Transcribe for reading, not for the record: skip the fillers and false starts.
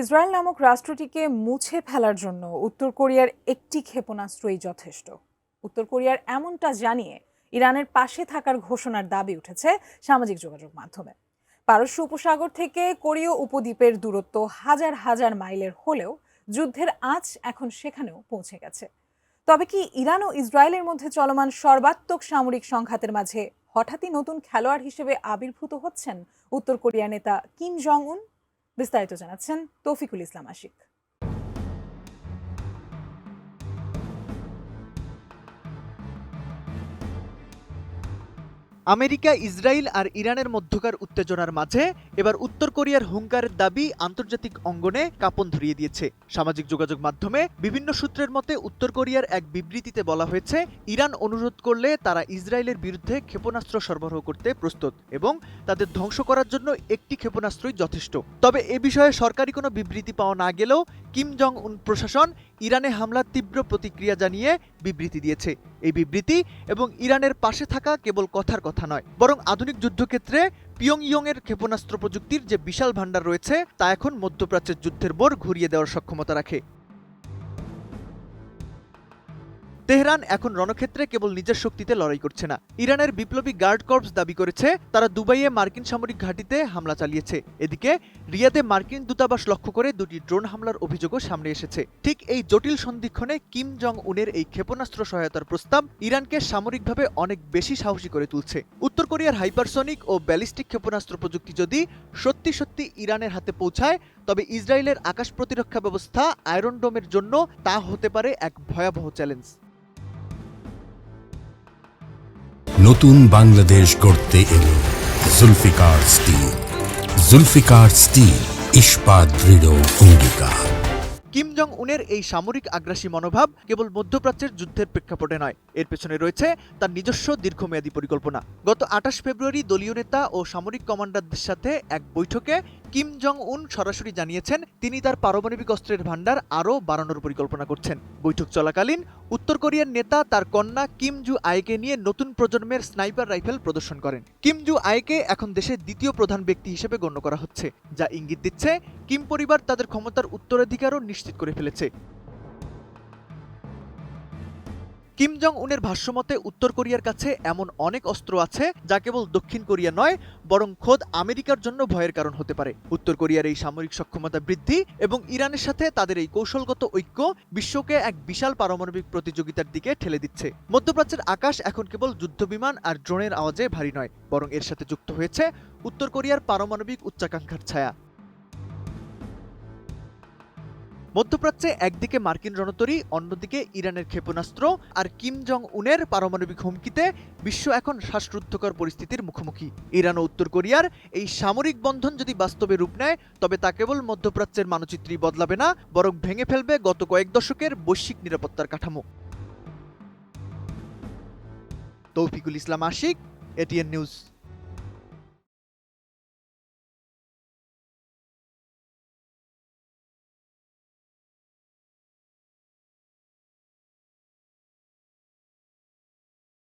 Israel নামক রাষ্ট্রটিকে মুছে ফেলার জন্য উত্তর কোরিয়ার একটি ক্ষেপণাস্ত্রই যথেষ্ট। উত্তর কোরিয়ার এমনটা জানিয়ে ইরানের পাশে থাকার ঘোষণার দাবি উঠেছে সামাজিক যোগাযোগ মাধ্যমে। পারস্য উপসাগর থেকে কোরীয় উপদ্বীপের দূরত্ব হাজার হাজার মাইলের হলেও যুদ্ধের আঁচ এখন সেখানেও পৌঁছে গেছে। তবে কি ইরান ও ইসরায়েলের মধ্যে চলমান সর্বাত্মক সামরিক সংঘাতের মাঝে হঠাৎই নতুন খেলোয়াড় হিসেবে আবির্ভূত হচ্ছেন উত্তর কোরিয়ার নেতা কিম জং উন? বিস্তারিত জানাচ্ছেন তৌফিকুল ইসলাম আশিক। আমেরিকা, ইসরায়েল আর ইরানের মধ্যকার উত্তেজনার মাঝে এবার উত্তর কোরিয়ার হুঙ্কারের দাবি আন্তর্জাতিক অঙ্গনে কাঁপন ধরিয়ে দিয়েছে। সামাজিক যোগাযোগ মাধ্যমে বিভিন্ন সূত্রের মতে উত্তর কোরিয়ার এক বিবৃতিতে বলা হয়েছে, ইরান অনুরোধ করলে তারা ইসরায়েলের বিরুদ্ধে ক্ষেপণাস্ত্র সরবরাহ করতে প্রস্তুত এবং তাদের ধ্বংস করার জন্য একটি ক্ষেপণাস্ত্রই যথেষ্ট। তবে এ বিষয়ে সরকারি কোনো বিবৃতি পাওয়া না গেলেও কিম জং উন প্রশাসন ইরানে হামলার তীব্র প্রতিক্রিয়া জানিয়ে বিবৃতি দিয়েছে। এই বিবৃতি এবং ইরানের পাশে থাকা কেবল কথার কথা নয়, বরং আধুনিক যুদ্ধক্ষেত্রে পিয়ংইয়ংয়ের ক্ষেপণাস্ত্র প্রযুক্তির যে বিশাল ভাণ্ডার রয়েছে তা এখন মধ্যপ্রাচ্যের যুদ্ধের বোর ঘুরিয়ে দেওয়ার সক্ষমতা রাখে। তেহরান এখন রণক্ষেত্রে কেবল নিজের শক্তিতে লড়াই করছে না। ইরানের বিপ্লবী গার্ড কর্পস দাবি করেছে তারা দুবাইয়ে মার্কিন সামরিক ঘাঁটিতে হামলা চালিয়েছে। এদিকে রিয়াদে মার্কিন দূতাবাস লক্ষ্য করে দুটি ড্রোন হামলার অভিযোগও সামনে এসেছে। ঠিক এই জটিল সন্ধিক্ষণে কিম জং উনের এই ক্ষেপণাস্ত্র সহায়তার প্রস্তাব ইরানকে সামরিকভাবে অনেক বেশি সাহসী করে তুলছে। উত্তর কোরিয়ার হাইপারসনিক ও ব্যালিস্টিক ক্ষেপণাস্ত্র প্রযুক্তি যদি সত্যি সত্যি ইরানের হাতে পৌঁছায়, তবে ইসরায়েলের আকাশ প্রতিরক্ষা ব্যবস্থা আয়রন ডোমের জন্য তা হতে পারে এক ভয়াবহ চ্যালেঞ্জ। নতুন বাংলাদেশ গড়তে এলো জুলফিকার স্টিল। জুলফিকার স্টিল, ইস্পাত দৃঢ় অঙ্গীকার। কিম জং উনের এই সামরিক আগ্রাসী মনোভাব কেবল মধ্যপ্রাচ্যের যুদ্ধের প্রেক্ষাপটে নয়, এর পেছনে রয়েছে তার নিজস্ব দীর্ঘমেয়াদী পরিকল্পনা। গত ২৮ ফেব্রুয়ারি দলীয় নেতা ও সামরিক কমান্ডারদের সাথে এক বৈঠকে কিম জং উন সরাসরি জানিয়েছেন তিনি তার পারমাণবিক অস্ত্রের ভান্ডার আরও বাড়ানোর পরিকল্পনা করছেন। বৈঠক চলাকালীন উত্তর কোরিয়ার নেতা তার কন্যা কিম জু আয়েকে নিয়ে নতুন প্রজন্মের স্নাইপার রাইফেল প্রদর্শন করেন। কিম জু আয়েকে এখন দেশের দ্বিতীয় প্রধান ব্যক্তি হিসেবে গণ্য করা হচ্ছে, যা ইঙ্গিত দিচ্ছে কিম পরিবার তাদের ক্ষমতার উত্তরাধিকারও নিশ্চিত করে ফেলেছে। কিম জং উনের ভাষ্যমতে উত্তর কোরিয়ার কাছে এমন অনেক অস্ত্র আছে যা কেবল দক্ষিণ কোরিয়া নয়, বরং খোদ আমেরিকার জন্য ভয়ের কারণ হতে পারে। উত্তর কোরিয়ার এই সামরিক সক্ষমতা বৃদ্ধি এবং ইরানের সাথে তাদের এই কৌশলগত ঐক্য বিশ্বকে এক বিশাল পারমাণবিক প্রতিযোগিতার দিকে ঠেলে দিচ্ছে। মধ্যপ্রাচ্যের আকাশ এখন কেবল যুদ্ধবিমান আর ড্রোনের আওয়াজে ভারী নয়, বরং এর সাথে যুক্ত হয়েছে উত্তর কোরিয়ার পারমাণবিক উচ্চাকাঙ্ক্ষার ছায়া। মধ্যপ্রাচ্যে একদিকে মার্কিন রণতরী, অন্যদিকে ইরানের ক্ষেপণাস্ত্র আর কিম জং উনের পারমাণবিক হুমকিতে বিশ্ব এখন শ্বাসরুদ্ধকর পরিস্থিতির মুখোমুখি। ইরান ও উত্তর কোরিয়ার এই সামরিক বন্ধন যদি বাস্তবে রূপ নেয়, তবে তা কেবল মধ্যপ্রাচ্যের মানচিত্রই বদলাবে না, বরং ভেঙে ফেলবে গত কয়েক দশকের বৈশ্বিক নিরাপত্তার কাঠামো। তৌফিকুল ইসলাম আশিক, এটিএন নিউজ।